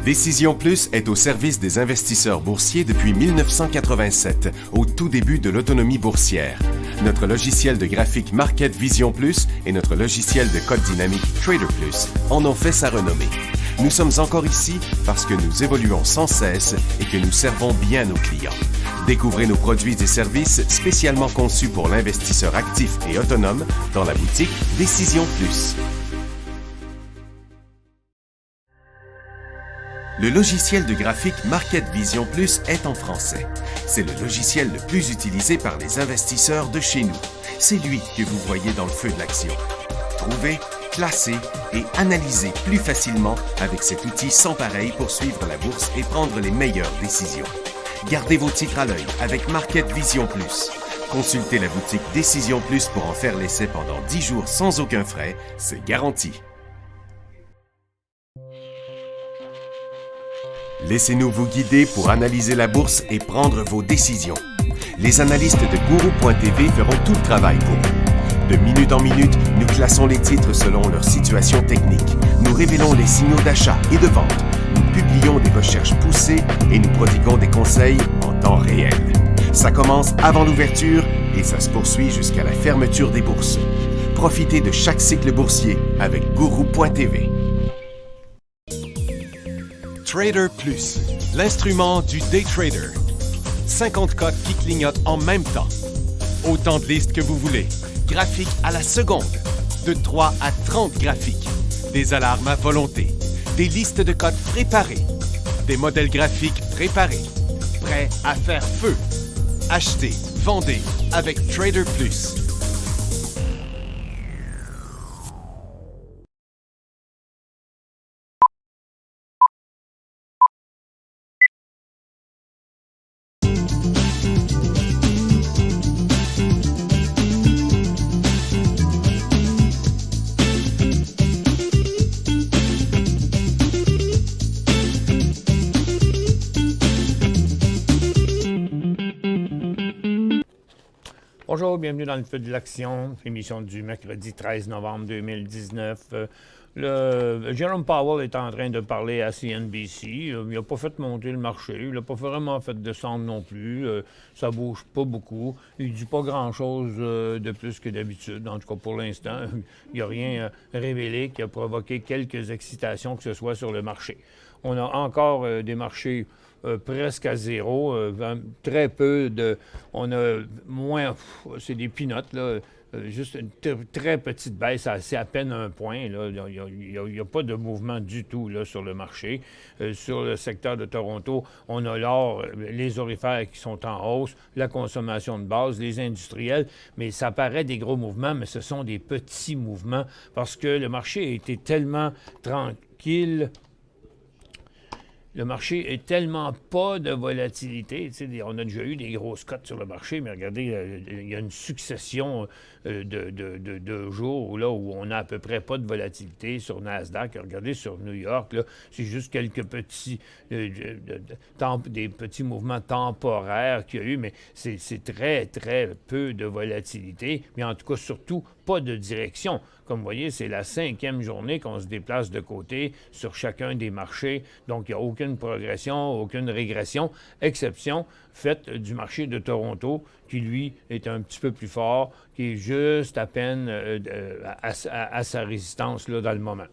Décision Plus est au service des investisseurs boursiers depuis 1987, au tout début de l'autonomie boursière. Notre logiciel de graphique Market Vision Plus et notre logiciel de code dynamique Trader Plus en ont fait sa renommée. Nous sommes encore ici parce que nous évoluons sans cesse et que nous servons bien nos clients. Découvrez nos produits et services spécialement conçus pour l'investisseur actif et autonome dans la boutique Décision Plus. Le logiciel de graphique Market Vision Plus est en français. C'est le logiciel le plus utilisé par les investisseurs de chez nous. C'est lui que vous voyez dans le feu de l'action. Trouvez, classez et analysez plus facilement avec cet outil sans pareil pour suivre la bourse et prendre les meilleures décisions. Gardez vos titres à l'œil avec Market Vision Plus. Consultez la boutique Décision Plus pour en faire l'essai pendant 10 jours sans aucun frais, c'est garanti. Laissez-nous vous guider pour analyser la bourse et prendre vos décisions. Les analystes de Guru.tv feront tout le travail pour vous. De minute en minute, nous classons les titres selon leur situation technique. Nous révélons les signaux d'achat et de vente. Nous publions des recherches poussées et nous prodiguons des conseils en temps réel. Ça commence avant l'ouverture et ça se poursuit jusqu'à la fermeture des bourses. Profitez de chaque cycle boursier avec Guru.tv. Trader Plus, l'instrument du day trader. 50 cotes qui clignotent en même temps. Autant de listes que vous voulez. Graphiques à la seconde. De 3 à 30 graphiques. Des alarmes à volonté. Des listes de cotes préparées. Des modèles graphiques préparés. Prêts à faire feu. Achetez, vendez avec Trader Plus. Bonjour, bienvenue dans le feu de l'action, émission du mercredi 13 novembre 2019. Jerome Powell est en train de parler à CNBC. Il n'a pas fait monter le marché, il n'a pas vraiment fait descendre non plus. Ça bouge pas beaucoup. Il dit pas grand-chose de plus que d'habitude. En tout cas, pour l'instant, il n'y a rien révélé qui a provoqué quelques excitations que ce soit sur le marché. On a encore des marchés presque à zéro, très peu de... On a moins... c'est des peanuts, là. Juste une très petite baisse, c'est à peine un point. Là. Il n'y a pas de mouvement du tout là, sur le marché. Sur le secteur de Toronto, on a l'or, les aurifères qui sont en hausse, la consommation de base, les industriels, mais ça paraît des gros mouvements, mais ce sont des petits mouvements parce que le marché a été tellement tranquille. Le marché est tellement pas de volatilité. On a déjà eu des grosses cotes sur le marché, mais regardez, il y a une succession de jours là, où on n'a à peu près pas de volatilité sur Nasdaq. Regardez sur New York, là, c'est juste quelques petits, des petits mouvements temporaires qu'il y a eu, mais c'est très, très peu de volatilité. Mais en tout cas, surtout, pas de direction. Comme vous voyez, c'est la 5e journée qu'on se déplace de côté sur chacun des marchés. Donc, il n'y a aucune progression, aucune régression, exception faite du marché de Toronto, qui, lui, est un petit peu plus fort, qui est juste à peine à sa résistance là, dans le moment.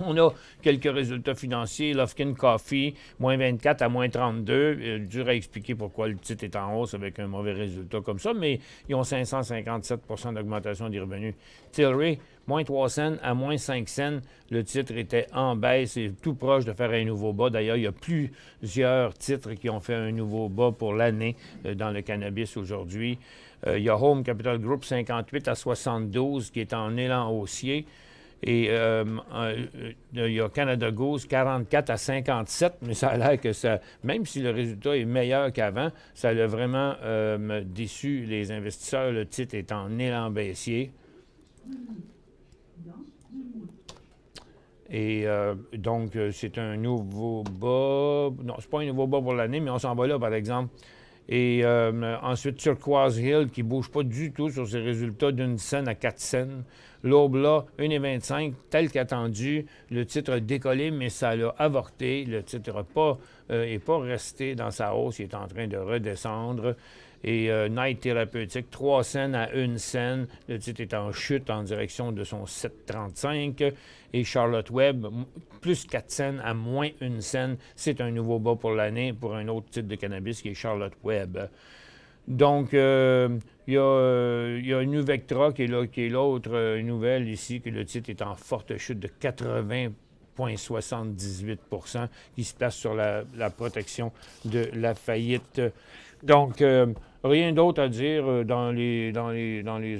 On a quelques résultats financiers. Lufkin Coffee, moins 24 à moins 32. Dur à expliquer pourquoi le titre est en hausse avec un mauvais résultat comme ça, mais ils ont 557 % d'augmentation des revenus. Tilray, moins 3 cents à moins 5 cents. Le titre était en baisse et tout proche de faire un nouveau bas. D'ailleurs, il y a plusieurs titres qui ont fait un nouveau bas pour l'année dans le cannabis aujourd'hui. Il y a Home Capital Group, 58 à 72, qui est en élan haussier. Et il y a Canada Goose, 44 à 57, mais ça a l'air que ça, même si le résultat est meilleur qu'avant, ça a vraiment déçu les investisseurs. Le titre est en élan baissier. Et donc, c'est un nouveau bas. Non, c'est pas un nouveau bas pour l'année, mais on s'en va là, par exemple. Et ensuite, Turquoise Hill, qui ne bouge pas du tout sur ses résultats d'une scène à 4 cents. L'Obla, 1,25, tel qu'attendu. Le titre a décollé, mais ça l'a avorté. Le titre n'est pas resté dans sa hausse. Il est en train de redescendre. Et Night Thérapeutique, 3 cents à 1 cent. Le titre est en chute en direction de son 7,35. Et Charlotte Web, plus 4 cents à moins 1 cent. C'est un nouveau bas pour l'année pour un autre titre de cannabis qui est Charlotte Web. Donc, il y a Nuvectra qui est l'autre nouvelle ici, que le titre est en forte chute de 80,78 % qui se place sur la protection de la faillite. Donc, rien d'autre à dire dans les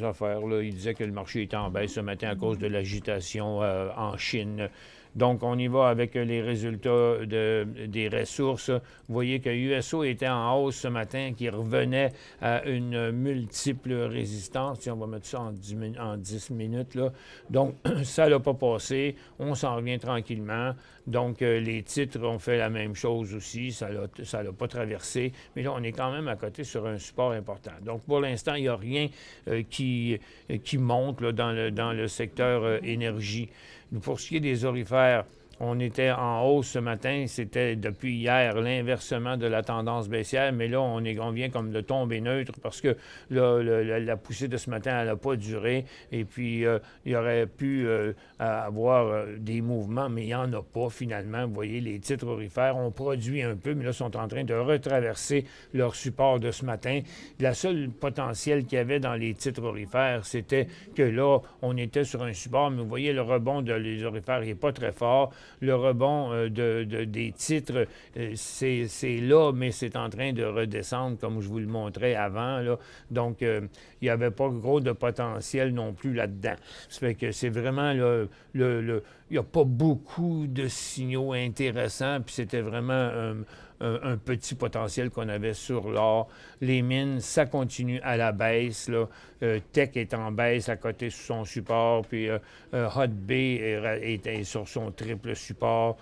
affaires. Là. Il disait que le marché était en baisse ce matin à cause de l'agitation en Chine. Donc, on y va avec les résultats des ressources. Vous voyez que USO était en hausse ce matin, qui revenait à une multiple résistance. Tiens, on va mettre ça en 10 minutes. Là. Donc, ça l'a pas passé. On s'en revient tranquillement. Donc, les titres ont fait la même chose aussi. Ça l'a pas traversé. Mais là, on est quand même à côté sur un support important. Donc, pour l'instant, il n'y a rien qui monte là, dans le secteur énergie. Pour ce qui est des orifères, on était en hausse ce matin. C'était depuis hier l'inversement de la tendance baissière, mais là, on vient comme de tomber neutre parce que là, la poussée de ce matin, elle n'a pas duré. Et puis, il y aurait pu avoir des mouvements, mais il n'y en a pas finalement. Vous voyez, les titres orifères ont produit un peu, mais là, sont en train de retraverser leur support de ce matin. La seule potentiel qu'il y avait dans les titres orifères, c'était que là, on était sur un support, mais vous voyez, le rebond des orifères n'est pas très fort. Le rebond des titres, c'est là, mais c'est en train de redescendre, comme je vous le montrais avant. Là. Donc, il n'y avait pas gros de potentiel non plus là-dedans. Ça fait que c'est vraiment il n'y a pas beaucoup de signaux intéressants, puis c'était vraiment un petit potentiel qu'on avait sur l'or. Les mines, ça continue à la baisse. Là. Tech est en baisse à côté sous son support, puis Hot Bay est sur son triple support.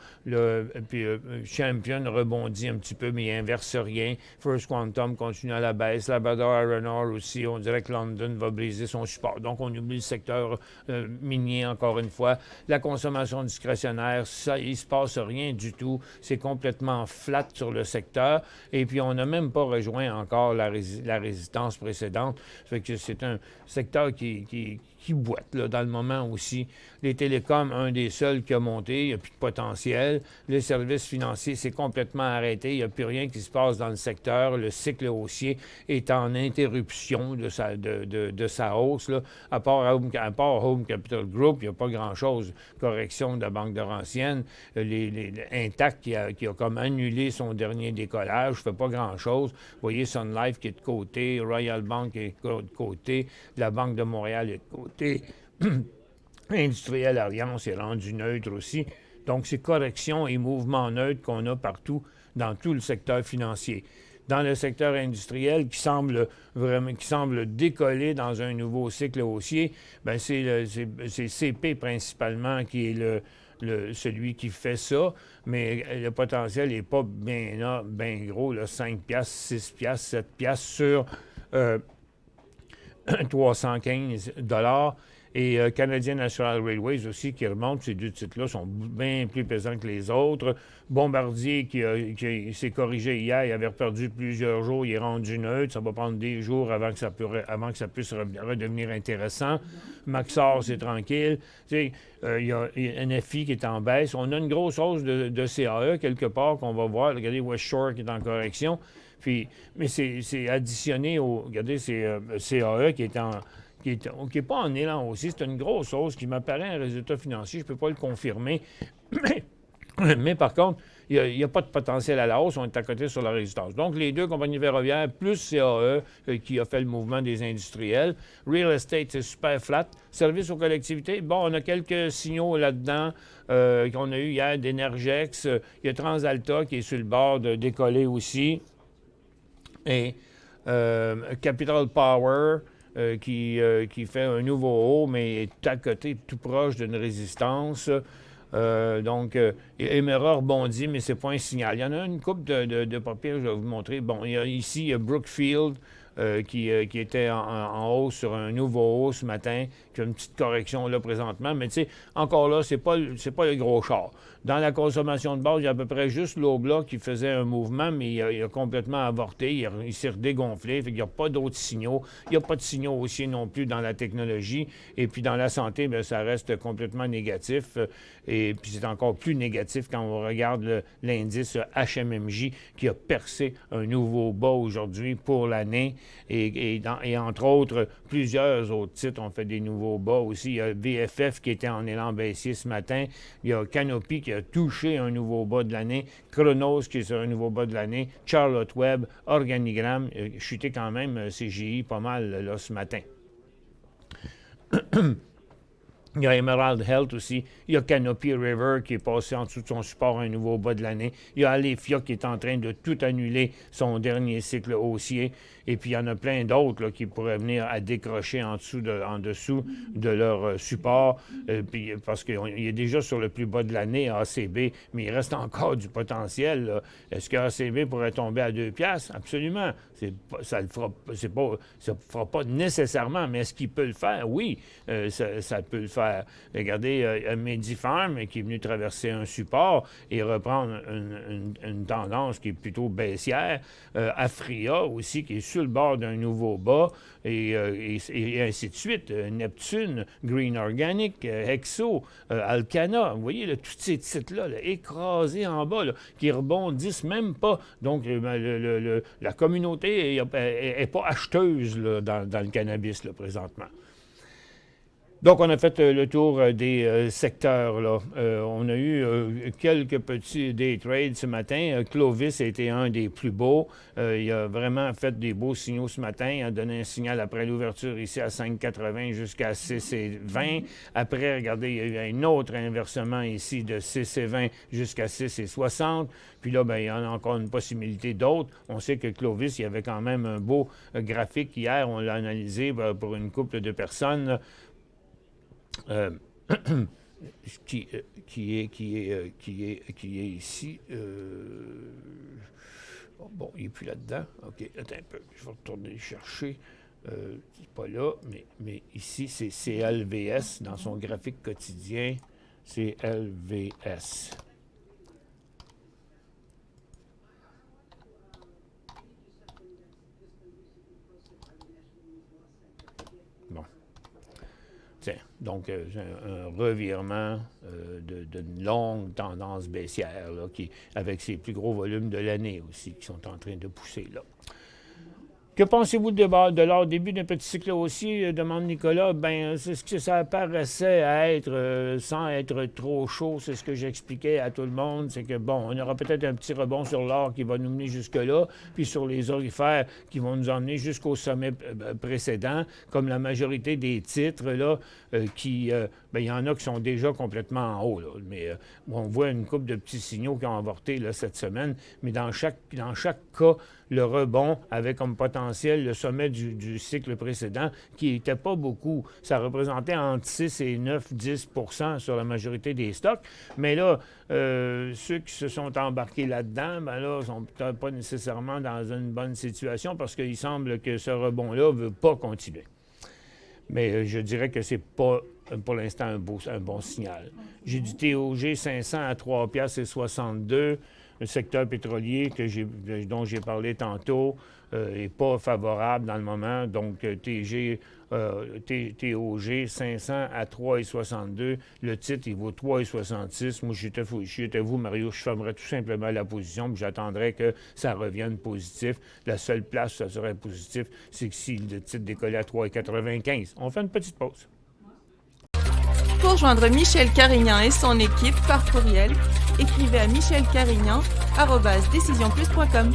Puis Champion rebondit un petit peu, mais il inverse rien. First Quantum continue à la baisse. Labrador Iron Ore aussi, on dirait que London va briser son support. Donc, on oublie le secteur minier encore une fois. La consommation discrétionnaire, ça, il ne se passe rien du tout. C'est complètement flat sur le secteur. Et puis, on n'a même pas rejoint encore la résistance précédente. Ça fait que c'est un secteur qui boite là, dans le moment aussi. Les télécoms, un des seuls qui a monté, il n'y a plus de potentiel. Les services financiers, c'est complètement arrêté. Il n'y a plus rien qui se passe dans le secteur. Le cycle haussier est en interruption de sa hausse. Là. À part Home Capital Group, il n'y a pas grand-chose. Correction de la Banque Laurentienne. Intact qui a comme annulé son dernier décollage, ne fait pas grand-chose. Vous voyez Sun Life qui est de côté, Royal Bank qui est de côté, la Banque de Montréal est de côté. Industriel Alliance est rendu neutre aussi. Donc, c'est correction et mouvement neutre qu'on a partout dans tout le secteur financier. Dans le secteur industriel qui semble décoller dans un nouveau cycle haussier, bien, c'est CP principalement qui est celui qui fait ça, mais le potentiel n'est pas bien gros, là, 5 piastres, 6 piastres, 7 piastres sur 315 $. Et Canadian National Railways aussi qui remonte. Ces deux titres-là sont bien plus pesants que les autres. Bombardier qui s'est corrigé hier, il avait perdu plusieurs jours, il est rendu neutre. Ça va prendre des jours avant que ça puisse redevenir intéressant. Maxar, c'est tranquille. Il y a NFI qui est en baisse. On a une grosse hausse de CAE quelque part qu'on va voir. Regardez West Shore qui est en correction. Mais c'est additionné regardez, c'est CAE qui est pas en élan aussi. C'est une grosse hausse qui m'apparaît un résultat financier. Je ne peux pas le confirmer. Mais par contre, il n'y a pas de potentiel à la hausse. On est à côté sur la résistance. Donc, les deux compagnies ferroviaires plus CAE qui a fait le mouvement des industriels. Real Estate, c'est super flat. Services aux collectivités, bon, on a quelques signaux là-dedans qu'on a eu hier d'Energex. Il y a TransAlta qui est sur le bord de décoller aussi. Et Capital Power... qui fait un nouveau haut, mais est à côté, tout proche d'une résistance. Emera rebondit, mais c'est pas un signal. Il y en a une couple de papiers, je vais vous montrer. Bon, il y a ici Brookfield, qui était en hausse sur un nouveau haut ce matin, qui a une petite correction là présentement. Mais tu sais, encore là, c'est pas le gros char. Dans la consommation de base, il y a à peu près juste l'Obla qui faisait un mouvement, mais il a complètement avorté, il s'est redégonflé, fait qu'il n'y a pas d'autres signaux. Il n'y a pas de signaux haussiers non plus dans la technologie. Et puis dans la santé, bien, ça reste complètement négatif. Et puis c'est encore plus négatif quand on regarde l'indice HMMJ qui a percé un nouveau bas aujourd'hui pour l'année. Et entre autres, plusieurs autres titres ont fait des nouveaux bas aussi. Il y a VFF qui était en élan baissier ce matin. Il y a Canopy qui a touché un nouveau bas de l'année. Chronos qui est sur un nouveau bas de l'année. Charlotte Web, Organigramme, chuté quand même CGI pas mal là, ce matin. Il y a Emerald Health aussi. Il y a Canopy River qui est passé en dessous de son support à un nouveau bas de l'année. Il y a Alephia qui est en train de tout annuler son dernier cycle haussier. Et puis, il y en a plein d'autres là, qui pourraient venir à décrocher en dessous de leur support. Puis, parce qu'il est déjà sur le plus bas de l'année, ACB, mais il reste encore du potentiel. Là. Est-ce que ACB pourrait tomber à 2$? Absolument. Ça ne fera pas nécessairement, mais est-ce qu'il peut le faire? Oui, ça peut le faire. Regardez, Medifarm qui est venu traverser un support et reprendre une tendance qui est plutôt baissière. Afria aussi, qui est sur le bord d'un nouveau bas, et ainsi de suite. Neptune, Green Organic, Hexo, Alcana. Vous voyez, là, tous ces titres-là, là, écrasés en bas, là, qui rebondissent même pas. Donc, la communauté n'est pas acheteuse là, dans le cannabis là, présentement. Donc, on a fait le tour des secteurs. Là. On a eu quelques petits day trades ce matin. Clovis a été un des plus beaux. Il a vraiment fait des beaux signaux ce matin. Il a donné un signal après l'ouverture ici à 5,80 jusqu'à 6,20. Après, regardez, il y a eu un autre inversement ici de 6,20 jusqu'à 6,60. Puis là, bien, il y en a encore une possibilité d'autres. On sait que Clovis, il y avait quand même un beau graphique hier. On l'a analysé pour une couple de personnes. Qui est ici. Bon, il n'est plus là-dedans. OK, attends un peu. Je vais retourner le chercher. C'est pas là, mais ici, c'est CLVS dans son graphique quotidien. CLVS. Bon. Tiens, donc, un revirement d'une longue tendance baissière, là, avec ses plus gros volumes de l'année aussi, qui sont en train de pousser là. Que pensez-vous de l'or début d'un petit cycle haussier, demande Nicolas? Bien, c'est ce que ça paraissait être, sans être trop chaud, c'est ce que j'expliquais à tout le monde, c'est que, bon, on aura peut-être un petit rebond sur l'or qui va nous mener jusque-là, puis sur les orifères qui vont nous emmener jusqu'au sommet précédent, comme la majorité des titres, là, bien, il y en a qui sont déjà complètement en haut, là, mais on voit une couple de petits signaux qui ont avorté là, cette semaine, mais dans chaque cas, le rebond avait comme potentiel le sommet du cycle précédent, qui n'était pas beaucoup. Ça représentait entre 6 et 9-10 % sur la majorité des stocks. Mais là, ceux qui se sont embarqués là-dedans, ben là, ne sont peut-être pas nécessairement dans une bonne situation parce qu'il semble que ce rebond-là ne veut pas continuer. Mais je dirais que c'est pas, pour l'instant, un bon signal. J'ai du TOG 500 à 3,62 $. Le secteur pétrolier dont j'ai parlé tantôt n'est pas favorable dans le moment. Donc, TOG 500 à 3,62 $. Le titre, il vaut 3,66 $. Moi, j'étais vous, Mario, je fermerais tout simplement la position puis j'attendrais que ça revienne positif. La seule place où ça serait positif, c'est que si le titre décollait à 3,95 $. On fait une petite pause. Pour joindre Michel Carignan et son équipe par courriel, écrivez à michelcarignan@decisionplus.com.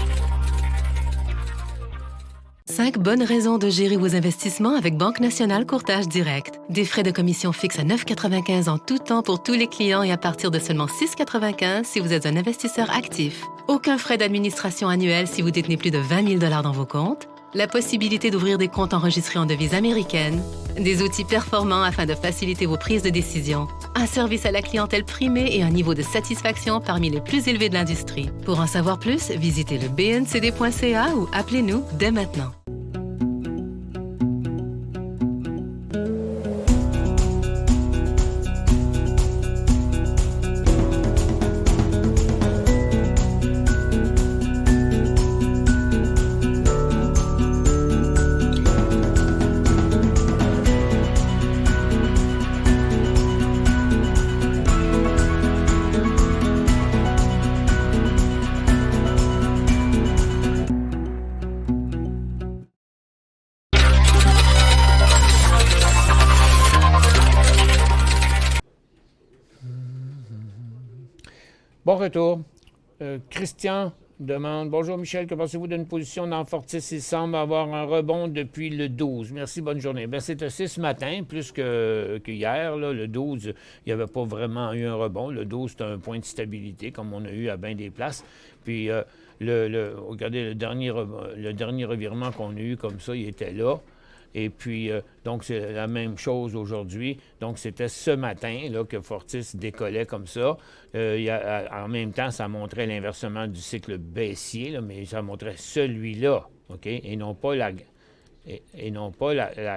5 bonnes raisons de gérer vos investissements avec Banque Nationale Courtage Direct. Des frais de commission fixes à 9,95 $ en tout temps pour tous les clients et à partir de seulement 6,95 $ si vous êtes un investisseur actif. Aucun frais d'administration annuel si vous détenez plus de 20 000 $ dans vos comptes. La possibilité d'ouvrir des comptes enregistrés en devise américaine. Des outils performants afin de faciliter vos prises de décision. Un service à la clientèle primé et un niveau de satisfaction parmi les plus élevés de l'industrie. Pour en savoir plus, visitez le bncd.ca ou appelez-nous dès maintenant. Bon retour. Christian demande « Bonjour Michel, que pensez-vous d'une position dans Fortis? Il semble avoir un rebond depuis le 12. Merci, bonne journée. » Bien, c'est assez ce matin, plus qu'hier. Le 12, il n'y avait pas vraiment eu un rebond. Le 12, c'est un point de stabilité, comme on a eu à bien des places. Puis, regardez, le dernier revirement qu'on a eu comme ça, il était là. Et puis, donc, c'est la même chose aujourd'hui. Donc, c'était ce matin là, que Fortis décollait comme ça. En même temps, ça montrait l'inversement du cycle baissier, là, mais ça montrait celui-là, OK? Et non pas la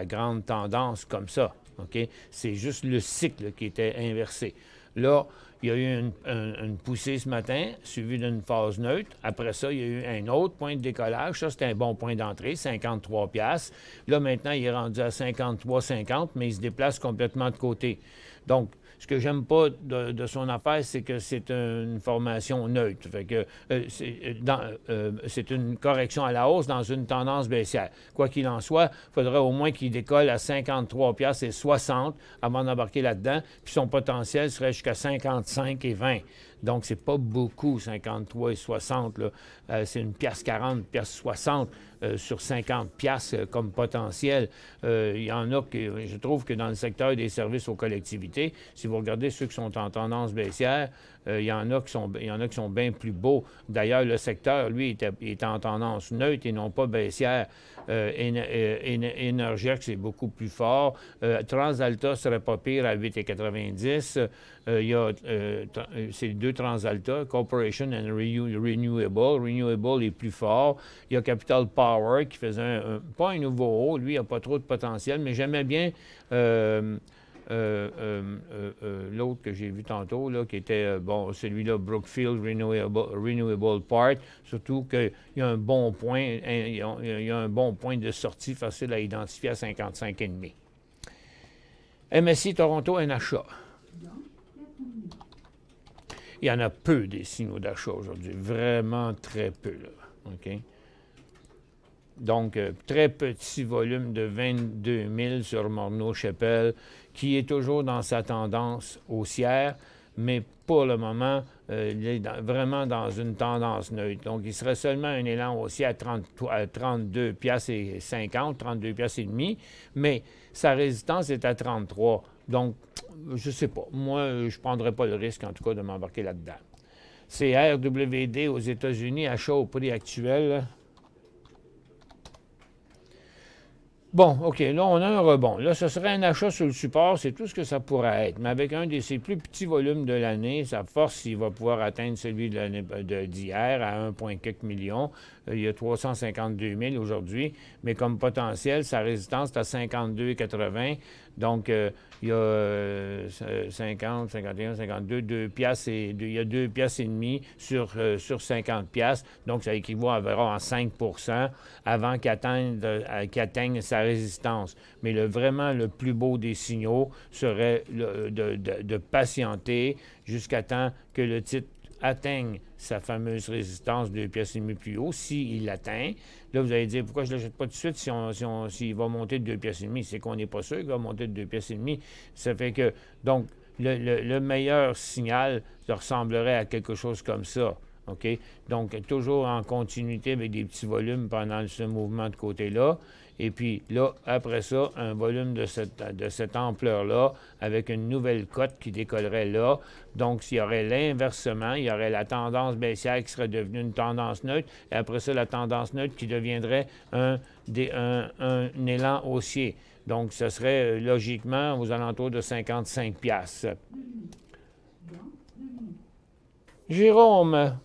grande tendance comme ça, OK? C'est juste le cycle qui était inversé. Là, il y a eu une poussée ce matin, suivie d'une phase neutre. Après ça, il y a eu un autre point de décollage. Ça, c'était un bon point d'entrée, 53 $. Là, maintenant, il est rendu à 53,50, mais il se déplace complètement de côté. Donc, ce que j'aime pas de son affaire, c'est que c'est une formation neutre. Fait que c'est une correction à la hausse dans une tendance baissière. Quoi qu'il en soit, il faudrait au moins qu'il décolle à 53,60 $ avant d'embarquer là-dedans. Puis son potentiel serait jusqu'à 55,20 $. Donc, c'est pas beaucoup, 53,60 $. C'est une pièce 40, pièce 60 sur 50 pièces comme potentiel. Il y en a que, je trouve que dans le secteur des services aux collectivités, si vous regardez ceux qui sont en tendance baissière, il y en a qui sont bien plus beaux. D'ailleurs, le secteur, lui, est en tendance neutre et non pas baissière. Énergec, c'est beaucoup plus fort. TransAlta serait pas pire à 8,90 $. Il y a ces deux TransAlta, Corporation and Renewable. Renewable est plus fort. Il y a Capital Power qui faisait pas un nouveau haut. Lui, il n'a pas trop de potentiel, mais j'aimais bien l'autre que j'ai vu tantôt, là, qui était, celui-là, Brookfield Renewable Part, surtout qu'il y a un bon point, il y a un bon point de sortie facile à identifier à 55,5. MSI Toronto NHA. Il y en a peu des signaux d'achat aujourd'hui, vraiment très peu, là. OK? Donc, très petit volume de 22 000 sur Morneau-Chapelle, qui est toujours dans sa tendance haussière, mais pour le moment, il est vraiment dans une tendance neutre. Donc, il serait seulement un élan haussier à 32,50 $, 32 $ et demi, mais sa résistance est à 33. Donc, je ne sais pas. Moi, je ne prendrais pas le risque, en tout cas, de m'embarquer là-dedans. C'est RWD aux États-Unis, achat au prix actuel, là. Bon, OK, là, on a un rebond. Là, ce serait un achat sur le support, c'est tout ce que ça pourrait être. Mais avec un de ses plus petits volumes de l'année, sa force, il va pouvoir atteindre celui d'hier à 1,4 million. Il y a 352 000 aujourd'hui. Mais comme potentiel, sa résistance est à 52,80. Donc, il y a 50, 51, 52, 2 piastres il y a 2 piastres et demi sur 50 piastres. Donc, ça équivaut à environ 5 % avant qu'il atteigne sa résistance. Mais vraiment le plus beau des signaux serait de patienter jusqu'à temps que le titre atteigne sa fameuse résistance 2 piastres et demi plus haut. S'il l'atteint, là, vous allez dire, pourquoi je ne l'achète pas tout de suite s'il va monter de 2 piastres et demi? C'est qu'on n'est pas sûr qu'il va monter de 2 piastres et demi. Ça fait que, donc, le meilleur signal ressemblerait à quelque chose comme ça. OK? Donc, toujours en continuité avec des petits volumes pendant ce mouvement de côté-là. Et puis là, après ça, un volume de cette ampleur-là, avec une nouvelle cote qui décollerait là. Donc, s'il y aurait l'inversement, il y aurait la tendance baissière qui serait devenue une tendance neutre, et après ça, la tendance neutre qui deviendrait un élan haussier. Donc, ce serait logiquement aux alentours de 55 piastres. Jérôme,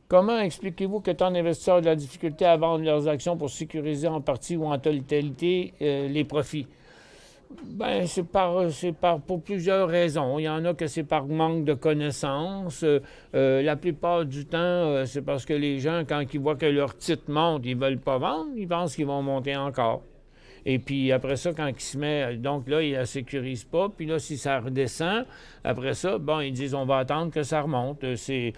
comment expliquez-vous que tant d'investisseurs ont de la difficulté à vendre leurs actions pour sécuriser en partie ou en totalité les profits? Bien, pour plusieurs raisons. Il y en a que c'est par manque de connaissances. La plupart du temps, c'est parce que les gens, quand ils voient que leur titre monte, ils ne veulent pas vendre, ils pensent qu'ils vont monter encore. Et puis après ça, quand il se met, donc là, il ne la sécurise pas. Puis là, si ça redescend, après ça, bon, ils disent on va attendre que ça remonte. C'est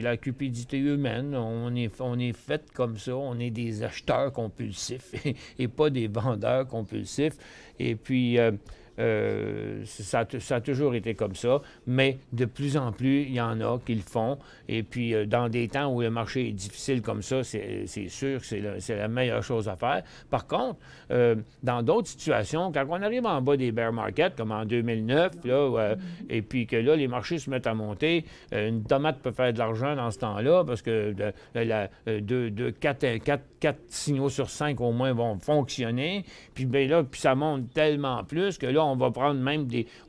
la cupidité humaine. On est fait comme ça. On est des acheteurs compulsifs et pas des vendeurs compulsifs. Et puis, ça a toujours été comme ça, mais de plus en plus, il y en a qui le font. Et puis, dans des temps où le marché est difficile comme ça, c'est sûr que c'est la meilleure chose à faire. Par contre, dans d'autres situations, quand on arrive en bas des bear markets, comme en 2009, là, et puis que là, les marchés se mettent à monter, une tomate peut faire de l'argent dans ce temps-là, parce que quatre signaux sur 5 au moins vont fonctionner. Puis bien là, puis ça monte tellement plus que là, on va prendre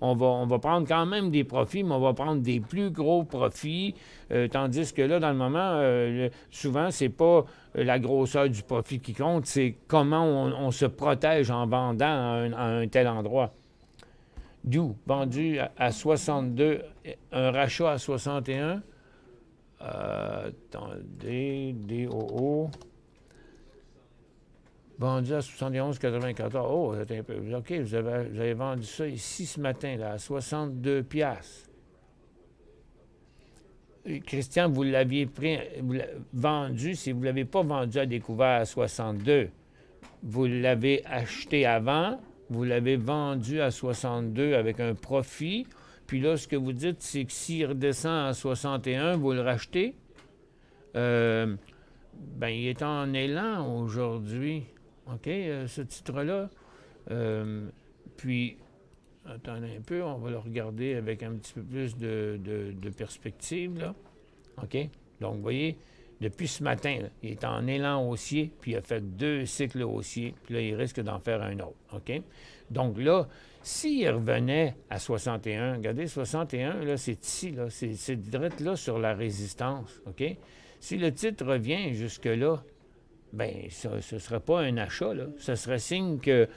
on va prendre quand même des profits, mais on va prendre des plus gros profits. Tandis que là, dans le moment, souvent, c'est pas la grosseur du profit qui compte, c'est comment on se protège en vendant à un tel endroit. D'où? Vendu à 62, un rachat à 61. Attendez, DOO. Vendu à 71,94. Oh, c'est un peu. OK, vous avez vendu ça ici ce matin, là, à 62 piastres. Christian, vous l'aviez vendu, si vous ne l'avez pas vendu à découvert à 62, vous l'avez acheté avant, vous l'avez vendu à 62 avec un profit, puis là, ce que vous dites, c'est que s'il redescend à 61, vous le rachetez. Ben, il est en élan aujourd'hui. OK, ce titre-là. Puis, attendez un peu, on va le regarder avec un petit peu plus de perspective, là. OK? Donc, vous voyez, depuis ce matin, là, il est en élan haussier, puis il a fait 2 cycles haussiers, puis là, il risque d'en faire un autre. OK? Donc là, s'il revenait à 61, regardez, 61, là, c'est ici, là, c'est direct là sur la résistance. OK? Si le titre revient jusque-là, bien, ce ne serait pas un achat, là. Ce serait signe que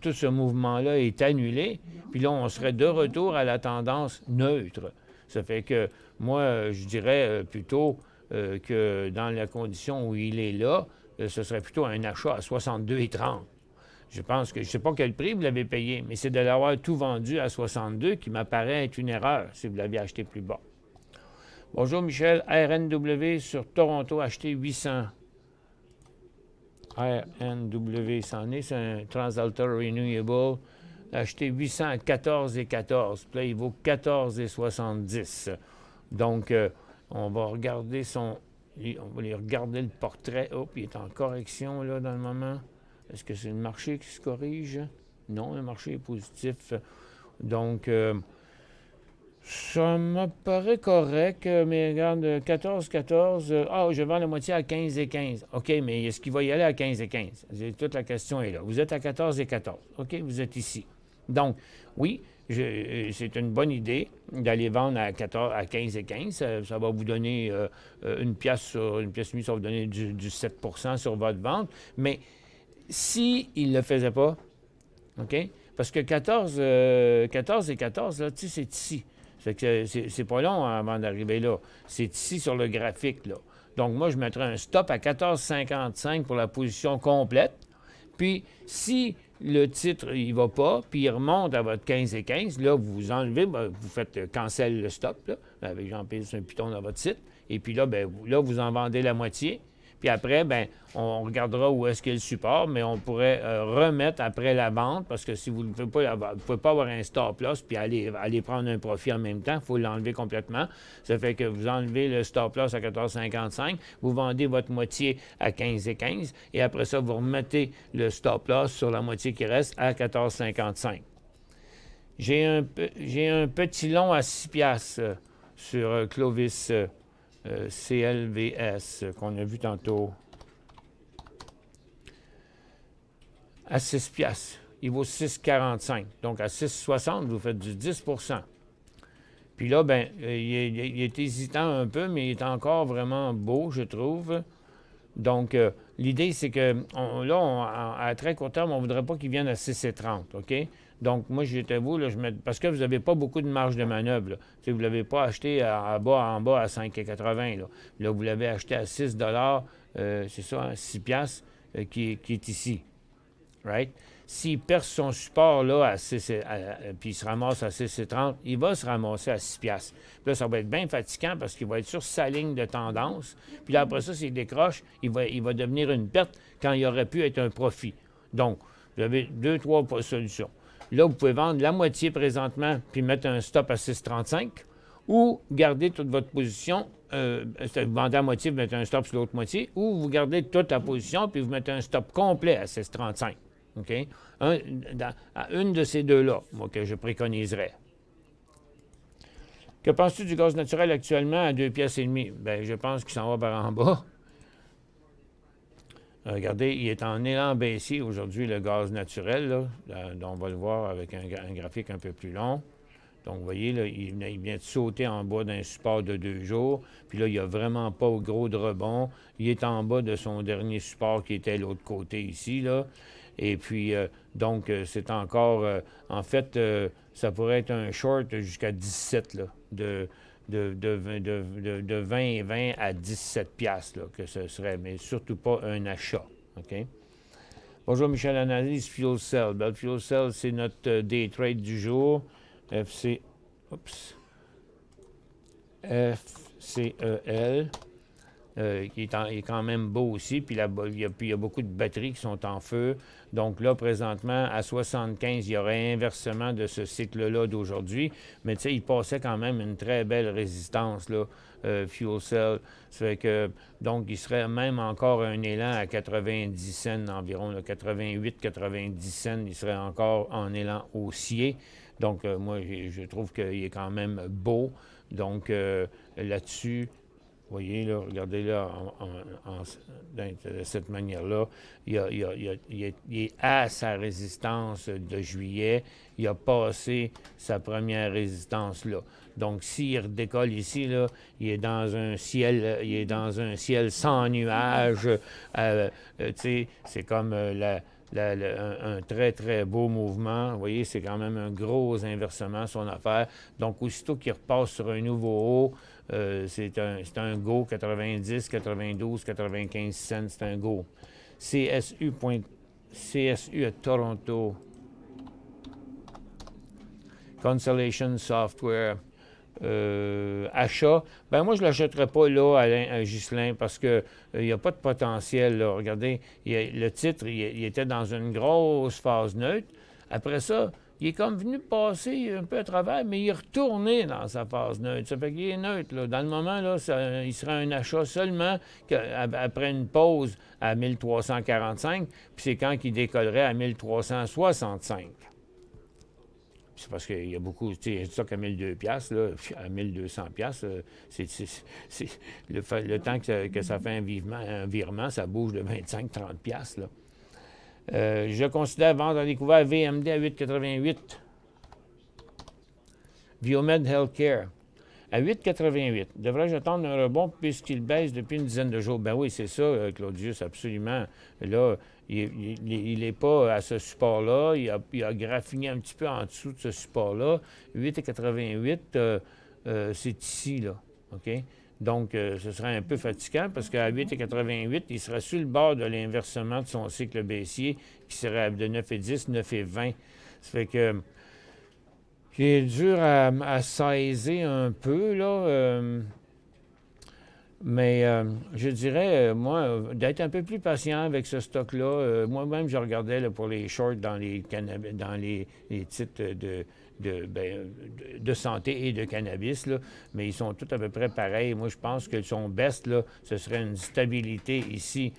tout ce mouvement-là est annulé. Puis là, on serait de retour à la tendance neutre. Ça fait que moi, je dirais plutôt que dans la condition où il est là, ce serait plutôt un achat à 62,30. Je pense que, je ne sais pas quel prix vous l'avez payé, mais c'est de l'avoir tout vendu à 62 qui m'apparaît être une erreur si vous l'aviez acheté plus bas. Bonjour Michel, RNW sur Toronto, acheté 800. RNW, c'en est, c'est un TransAlta Renewable, acheté 800 à 14,14. Puis là, il vaut 14,70. Donc, on va regarder on va aller regarder le portrait. Hop, il est en correction, là, dans le moment. Est-ce que c'est le marché qui se corrige? Non, le marché est positif. Donc, ça me paraît correct, mais regarde, 14,14. Je vends la moitié à 15,15. OK, mais est-ce qu'il va y aller à 15,15? Toute la question est là. Vous êtes à 14,14. OK, vous êtes ici. Donc, oui, c'est une bonne idée d'aller vendre à 15,15. Ça va vous donner une pièce et demie, ça va vous donner du 7 % sur votre vente. Mais s'il ne le faisait pas, OK? Parce que 14 et 14, là, tu sais, c'est ici. C'est pas long avant d'arriver là. C'est ici sur le graphique, là. Donc, moi, je mettrais un stop à 14,55 pour la position complète. Puis, si le titre, il va pas, puis il remonte à votre 15,15, là, vous enlevez, vous faites cancel le stop, là, avec Jean-Pierre Saint-Piton dans votre site. Et puis là, là, vous en vendez la moitié. Puis après, bien, on regardera où est-ce qu'il y a le support, mais on pourrait remettre après la vente, parce que si vous ne pouvez pas avoir un stop loss puis aller prendre un profit en même temps, il faut l'enlever complètement. Ça fait que vous enlevez le stop loss à 14,55, vous vendez votre moitié à 15,15, et après ça, vous remettez le stop loss sur la moitié qui reste à 14,55. J'ai un petit long à 6 piastres sur Clovis CLVS qu'on a vu tantôt. À 6 piastres. Il vaut 6,45. Donc, à 6,60, vous faites du 10 %. Puis là, bien, il est hésitant un peu, mais il est encore vraiment beau, je trouve. Donc, l'idée, c'est que à très court terme, on ne voudrait pas qu'il vienne à 6,30, OK? Donc, moi, j'étais vous, là, parce que vous n'avez pas beaucoup de marge de manœuvre. Là. Vous ne l'avez pas acheté en bas à 5,80. Là, vous l'avez acheté à 6 c'est ça, 6 piastres, qui est ici. Right? S'il perce son support là à 6, puis il se ramasse à 6,30, il va se ramasser à 6 piastres. Puis là, ça va être bien fatigant parce qu'il va être sur sa ligne de tendance. Puis là, après ça, s'il décroche, il va devenir une perte quand il aurait pu être un profit. Donc, vous avez 2-3 solutions. Là, vous pouvez vendre la moitié présentement puis mettre un stop à 6,35 ou garder toute votre position. Vous vendez à moitié, vous mettez un stop sur l'autre moitié, ou vous gardez toute la position puis vous mettez un stop complet à 6,35. OK? À une de ces deux-là, moi, que je préconiserais. Que penses-tu du gaz naturel actuellement à 2,5 piastres? Bien, je pense qu'il s'en va par en bas. Regardez, il est en élan baissier aujourd'hui, le gaz naturel, là, dont on va le voir avec un graphique un peu plus long. Donc, vous voyez, là, il vient de sauter en bas d'un support de 2 jours. Puis là, il n'y a vraiment pas gros de rebond. Il est en bas de son dernier support qui était l'autre côté ici, là. Et puis, donc, c'est encore... en fait, ça pourrait être un short jusqu'à 17, là, de 20 à 17 piastres, là, que ce serait, mais surtout pas un achat. OK? Bonjour, Michel, analyse Fuel Cell. Ben, Fuel Cell, c'est notre day trade du jour. FCEL. Il est quand même beau aussi, puis il y a beaucoup de batteries qui sont en feu. Donc là, présentement, à 75, il y aurait inversement de ce cycle-là d'aujourd'hui. Mais tu sais, il passait quand même une très belle résistance, là, Fuel Cell. Ça fait que, donc, il serait même encore un élan à 90 cents environ, 88-90 cents, il serait encore en élan haussier. Donc, moi, je trouve qu'il est quand même beau. Donc, là-dessus... Vous voyez, là, regardez là, de cette manière-là, il est à sa résistance de juillet, il a passé sa première résistance là. Donc, s'il redécolle ici, là, il est dans un ciel sans nuages. Tu sais, c'est comme un très, très beau mouvement. Vous voyez, c'est quand même un gros inversement, son affaire. Donc, aussitôt qu'il repasse sur un nouveau haut, c'est un go, 90, 92, 95 cents, c'est un go. CSU à Toronto. Constellation Software. Achat. Ben moi, je ne l'achèterais pas là, à Ghislain, parce qu'il n'y a pas de potentiel. Là. Regardez, le titre, il était dans une grosse phase neutre. Après ça, il est comme venu passer un peu à travers, mais il est retourné dans sa phase neutre. Ça fait qu'il est neutre. Là. Dans le moment, là, il serait un achat seulement après une pause à 1345, puis c'est quand il décollerait à 1365. C'est parce qu'il y a beaucoup, tu sais, ça qu'à 1 200 $, là, à 1200 $, c'est le temps que ça fait un virement, ça bouge de 25-30 $, là. Je considère vendre à découvert VMD à 8,88. Biomed Healthcare à 8,88. Devrais-je attendre un rebond puisqu'il baisse depuis une dizaine de jours? Ben oui, c'est ça, Claudius, absolument. Là, il n'est pas à ce support-là. Il a graffiné un petit peu en dessous de ce support-là. 8,88, c'est ici, là. OK? Donc, ce serait un peu fatigant parce qu'à 8,88, il serait sur le bord de l'inversement de son cycle baissier qui serait de 9,10, 9,20. Ça fait que il est dur à saisir un peu, là. Mais je dirais, moi, d'être un peu plus patient avec ce stock-là. Moi-même, je regardais là, pour les shorts dans les titres de santé et de cannabis, là, mais ils sont tous à peu près pareils. Moi, je pense que son best, là, ce serait une stabilité ici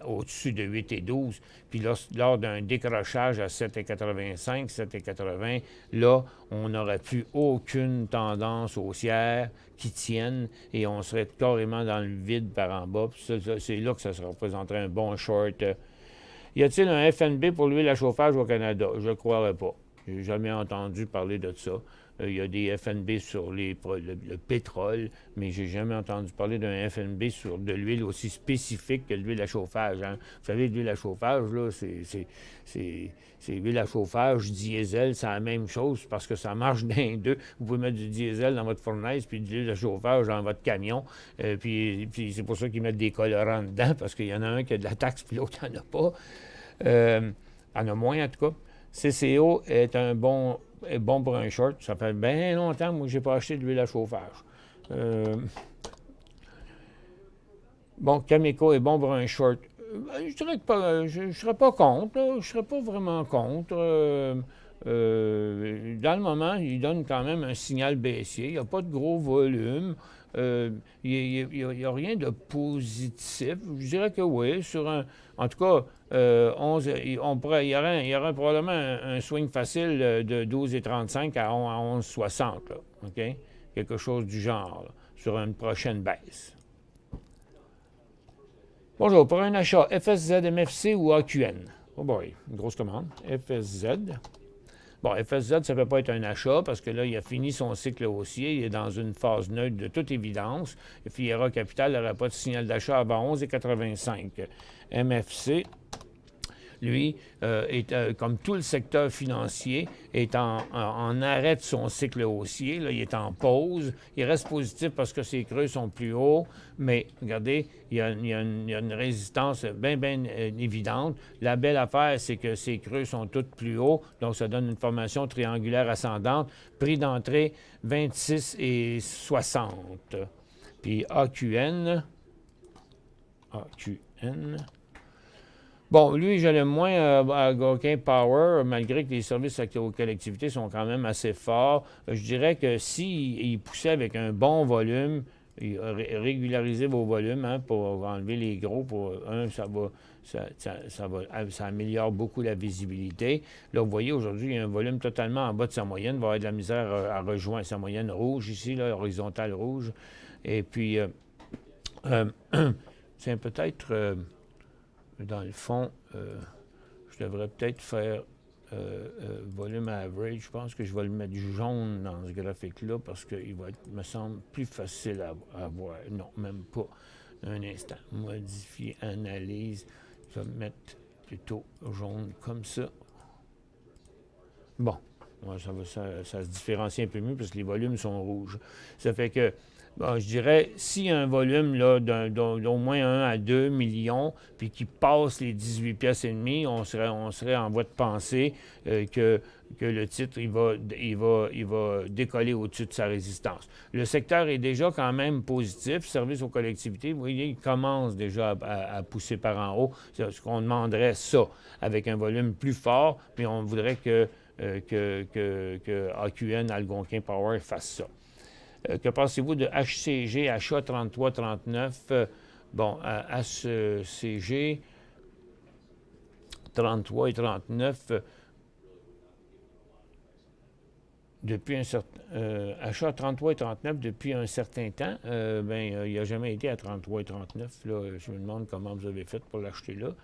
au-dessus de 8 et 12. Puis lors d'un décrochage à 7,85, 7,80, là, on n'aurait plus aucune tendance haussière qui tienne et on serait carrément dans le vide par en bas. Puis c'est là que ça se représenterait un bon short. Y a-t-il un FNB pour l'huile à chauffage au Canada? Je ne croirais pas. Je n'ai jamais entendu parler de ça. Il y a des FNB sur le pétrole, mais j'ai jamais entendu parler d'un FNB sur de l'huile aussi spécifique que l'huile à chauffage. Hein. Vous savez, l'huile à chauffage, là, c'est l'huile à chauffage, diesel, c'est la même chose parce que ça marche d'un deux. Vous pouvez mettre du diesel dans votre fournaise puis de l'huile à chauffage dans votre camion. Puis c'est pour ça qu'ils mettent des colorants dedans parce qu'il y en a un qui a de la taxe puis l'autre n'en a pas. En a moins, en tout cas. CCO est bon pour un short. Ça fait bien longtemps, moi, que je n'ai pas acheté de l'huile à chauffage. Bon, Cameco est bon pour un short. Je dirais que je ne serais pas contre. Là. Je ne serais pas vraiment contre. Dans le moment, il donne quand même un signal baissier. Il n'y a pas de gros volume. Il n'y a rien de positif. Je dirais que oui. En tout cas, 11, il y aurait probablement un swing facile de 12,35 à 11,60. OK? Quelque chose du genre, là, sur une prochaine baisse. Bonjour, pour un achat, FSZ, MFC ou AQN? Oh boy, une grosse commande. FSZ. Bon, FSZ, ça ne peut pas être un achat parce que là, il a fini son cycle haussier. Il est dans une phase neutre de toute évidence. Et Fiera Capital n'aurait pas de signal d'achat avant 11,85. MFC, lui, comme tout le secteur financier, est en arrêt de son cycle haussier. Là, il est en pause. Il reste positif parce que ses creux sont plus hauts. Mais regardez, il y a une résistance bien évidente. La belle affaire, c'est que ses creux sont toutes plus hauts. Donc, ça donne une formation triangulaire ascendante. Prix d'entrée, 26,60. Puis AQN. Bon, lui, je l'aime moins à Algonquin Power, malgré que les services aux collectivités sont quand même assez forts. Je dirais que s'il poussait avec un bon volume, régulariser vos volumes pour enlever les gros, ça améliore beaucoup la visibilité. Là, vous voyez, aujourd'hui, il y a un volume totalement en bas de sa moyenne. Il va avoir de la misère à rejoindre sa moyenne rouge ici, là, horizontale rouge. Et puis, c'est peut-être... dans le fond, je devrais peut-être faire volume average. Je pense que je vais le mettre jaune dans ce graphique-là parce qu'il va être, me semble, plus facile à voir. Non, même pas. Un instant. Modifier, analyse. Je vais le mettre plutôt jaune comme ça. Bon. Ouais, ça se différencie un peu mieux parce que les volumes sont rouges. Ça fait que bon, je dirais, s'il y a un volume là, d'au moins 1 à 2 millions, puis qui passe les 18 pièces et demie, on serait en voie de penser que le titre, il va décoller au-dessus de sa résistance. Le secteur est déjà quand même positif. Service aux collectivités, vous voyez, il commence déjà à pousser par en haut. C'est ce qu'on demanderait ça, avec un volume plus fort, puis on voudrait que AQN, Algonquin Power fasse ça. Que pensez-vous de HCG, achat 33-39? Bon, HCG 33 et 39, depuis un certain... achat 33 et 39 depuis un certain temps, il n'a jamais été à 33 et 39. Là, je me demande comment vous avez fait pour l'acheter là.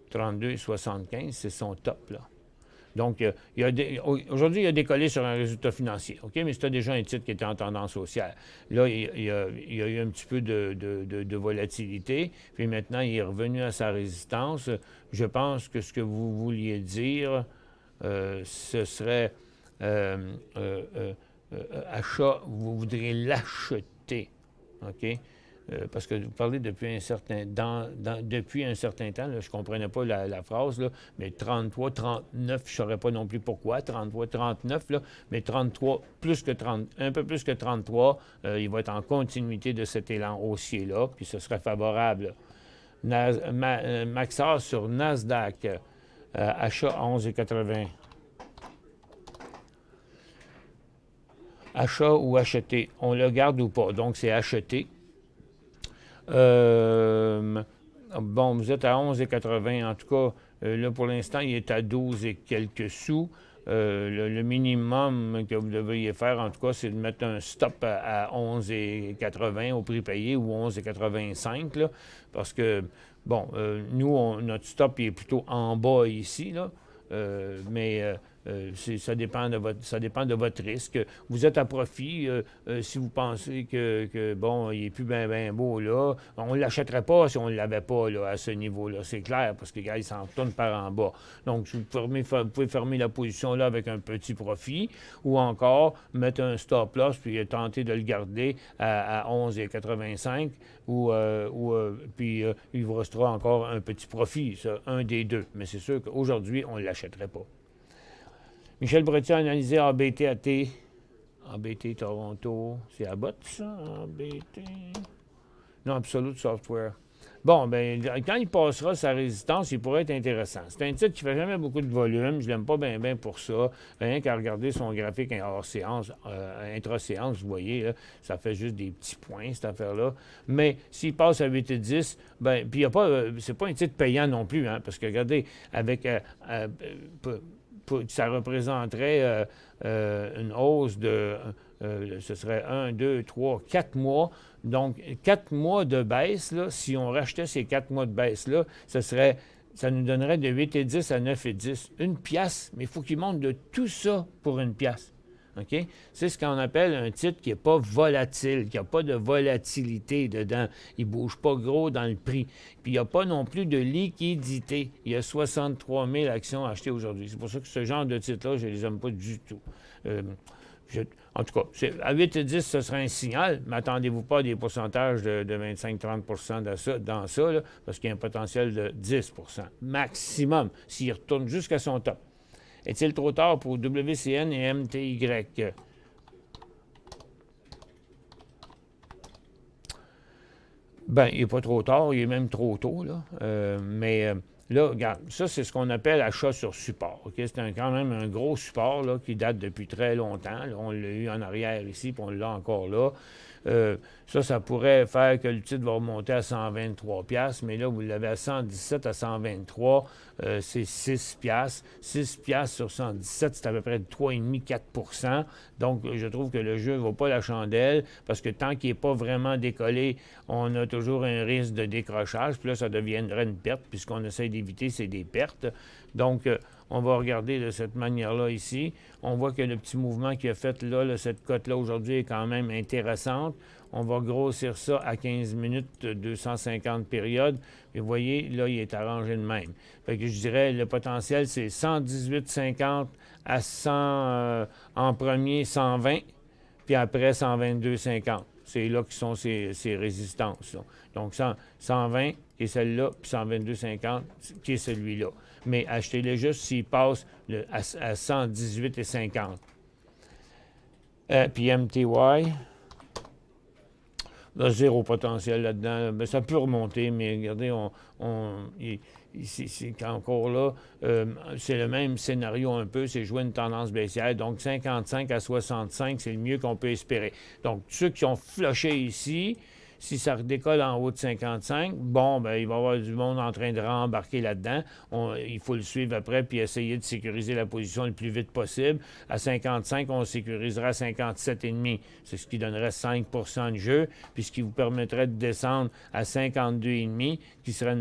32 et 75, c'est son top, là. Donc, aujourd'hui, il a décollé sur un résultat financier, OK? Mais c'était déjà un titre qui était en tendance haussière. Là, il y a eu un petit peu de volatilité, puis maintenant, il est revenu à sa résistance. Je pense que ce que vous vouliez dire, ce serait achat, vous voudriez l'acheter, OK? parce que vous parlez depuis un certain, depuis un certain temps, là, je ne comprenais pas la phrase, là, mais 33, 39, je ne saurais pas non plus pourquoi, 33, 39, là, mais 33, plus que 30, un peu plus que 33, il va être en continuité de cet élan haussier-là, puis ce serait favorable. Maxar sur Nasdaq, achat 11,80. Achat ou acheter, on le garde ou pas, donc c'est acheter. Bon, vous êtes à 11,80. En tout cas, là, pour l'instant, il est à 12 et quelques sous. Le minimum que vous devriez faire, en tout cas, c'est de mettre un stop à 11,80 au prix payé ou 11,85, là, parce que, bon, nous, notre stop il est plutôt en bas ici, là, mais ça dépend de votre risque. Vous êtes à profit. Si vous pensez que bon, il n'est plus bien beau là, on ne l'achèterait pas si on ne l'avait pas là, à ce niveau-là. C'est clair, parce que il s'en retourne par en bas. Donc, vous pouvez fermer la position là avec un petit profit ou encore mettre un stop-loss puis tenter de le garder à 11,85 puis il vous restera encore un petit profit, ça, un des deux. Mais c'est sûr qu'aujourd'hui, on ne l'achèterait pas. Michel Bretti a analysé ABT-AT. ABT Toronto. C'est à botte, ça? ABT. Non, Absolute Software. Bon, bien, quand il passera sa résistance, il pourrait être intéressant. C'est un titre qui ne fait jamais beaucoup de volume. Je ne l'aime pas bien pour ça. Rien qu'à regarder son graphique hors séance, intra-séance, vous voyez, là, ça fait juste des petits points, cette affaire-là. Mais s'il passe à 8 et 10, bien, puis il n'y a pas, c'est pas un titre payant non plus, hein, parce que regardez, avec ça représenterait une hausse de, ce serait 1, 2, 3, 4 mois. Donc, 4 mois de baisse, là, si on rachetait ces 4 mois de baisse-là, ça nous donnerait de 8 et 10 à 9 et 10. Une pièce, mais il faut qu'il monte de tout ça pour une pièce. OK? C'est ce qu'on appelle un titre qui n'est pas volatile, qui n'a pas de volatilité dedans. Il ne bouge pas gros dans le prix. Puis il n'y a pas non plus de liquidité. Il y a 63 000 actions achetées aujourd'hui. C'est pour ça que ce genre de titres-là, je ne les aime pas du tout. En tout cas, à 8 et 10, ce serait un signal, mais attendez-vous pas à des pourcentages de 25-30 dans ça, là, parce qu'il y a un potentiel de 10 maximum, s'il retourne jusqu'à son top. Est-il trop tard pour WCN et MTY? Bien, il n'est pas trop tard, il est même trop tôt, là. Là, regarde, ça, c'est ce qu'on appelle achat sur support. Okay? C'est quand même un gros support là, qui date depuis très longtemps. Là, on l'a eu en arrière ici, puis on l'a encore là. Ça pourrait faire que le titre va remonter à 123$, mais là, vous l'avez à 117 à 123, c'est 6$. 6$ sur 117, c'est à peu près 3,5-4%. Donc, je trouve que le jeu ne vaut pas la chandelle, parce que tant qu'il n'est pas vraiment décollé, on a toujours un risque de décrochage, puis là, ça deviendrait une perte, puisqu'on essaie d'éviter, c'est des pertes. Donc, on va regarder de cette manière-là ici. On voit que le petit mouvement qu'il a fait là, cette cote-là aujourd'hui est quand même intéressante. On va grossir ça à 15 minutes, 250 périodes. Et vous voyez, là, il est arrangé de même. Fait que je dirais, le potentiel, c'est 118,50 à 100, en premier, 120, puis après, 122,50. C'est là qui sont ces résistances. Là. Donc, 120 qui est celle-là, puis 122,50 qui est celui-là. Mais achetez-les juste s'ils passent à 118,50. Puis MTY, là, zéro potentiel là-dedans. Bien, ça peut remonter, mais regardez, c'est encore là, c'est le même scénario un peu, c'est jouer une tendance baissière. Donc, 55 à 65, c'est le mieux qu'on peut espérer. Donc, ceux qui ont flushé ici, si ça redécolle en haut de 55, bon, bien, il va y avoir du monde en train de rembarquer là-dedans. Il faut le suivre après puis essayer de sécuriser la position le plus vite possible. À 55, on sécurisera à 57,5. C'est ce qui donnerait 5 de jeu, puis ce qui vous permettrait de descendre à 52,5, qui serait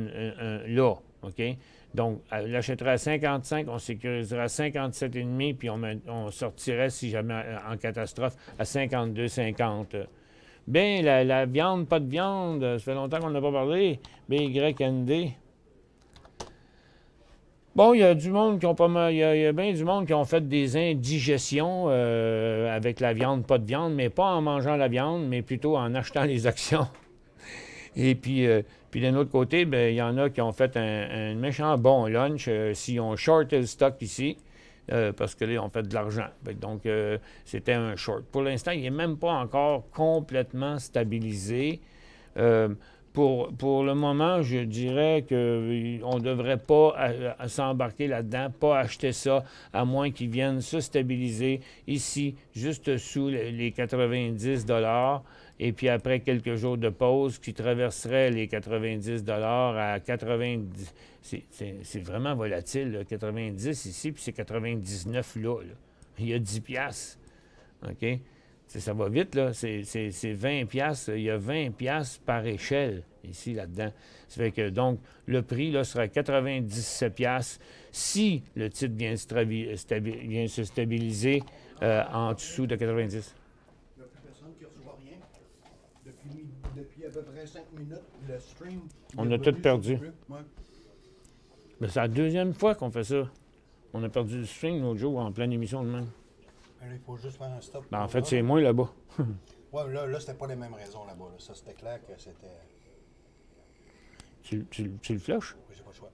là, OK? Donc, l'achèterait à 55, on sécuriserait à 57,5, puis on sortirait, si jamais en catastrophe, à 52,50. Bien, la viande, pas de viande, ça fait longtemps qu'on n'a pas parlé. BYND. Bon, il y a du monde qui ont pas mal. Il y a bien du monde qui ont fait des indigestions avec la viande, pas de viande, mais pas en mangeant la viande, mais plutôt en achetant les actions. Et puis d'un autre côté, ben, il y en a qui ont fait un méchant bon lunch s'ils ont shorté le stock ici. Parce que là, ils ont fait de l'argent. Donc, c'était un short. Pour l'instant, il n'est même pas encore complètement stabilisé. Pour le moment, je dirais qu'on ne devrait pas s'embarquer là-dedans, pas acheter ça, à moins qu'ils viennent se stabiliser ici, juste sous les 90 $, et puis après quelques jours de pause, qui traverseraient les 90 $ à 90. C'est vraiment volatile, là. 90 ici, puis c'est 99 là. Il y a 10 piastres. OK? Ça va vite, là. C'est 20 piastres. Il y a 20 piastres par échelle, ici, là-dedans. Ça fait que, donc, le prix, là, sera 97 piastres si le titre vient se stabiliser en dessous de 90. Il n'y a plus personne qui ne reçoit rien. Depuis à peu près 5 minutes, le stream... On a tout perdu. Ouais. Mais c'est la deuxième fois qu'on fait ça. On a perdu le stream l'autre jour en pleine émission de même. Il faut juste faire un stop. Ben, en fait, c'est moi là-bas. Ouais, là c'était pas les mêmes raisons là-bas. Là. Ça, c'était clair que c'était... Tu le flushes? Oui, j'ai pas le choix.